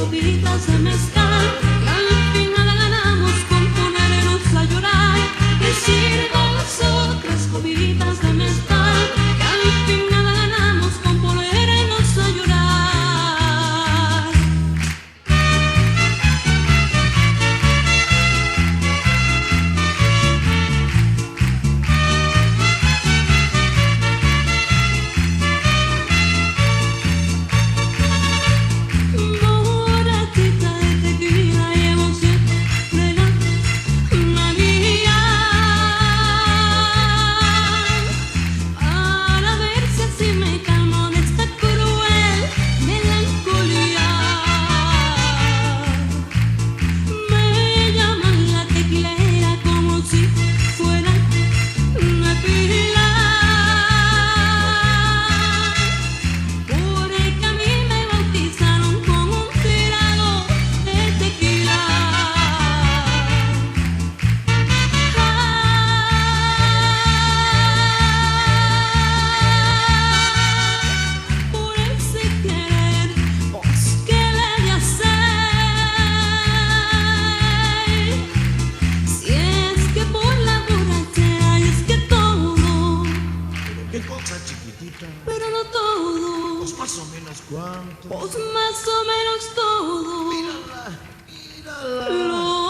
copitas de mezcal, que al final ganamos con ponernos a llorar. Que sirvan las otras copitas de mezcal, que al final ganamos con ponernos a llorar. Borrachita de tequila llevo siempre la María, para ver si así me calmo de esta cruel melancolía. Me llaman la tequilera como si fuera una pila, porque a mí me bautizaron con un trago de tequila. Por ese querer, vos que le de hacer, si es que por la borrachera, y es que todo, Pero qué cosa chiquitita. pero no todo, Pues más o menos cuánto. vos más o menos todo Mírala, mírala. lo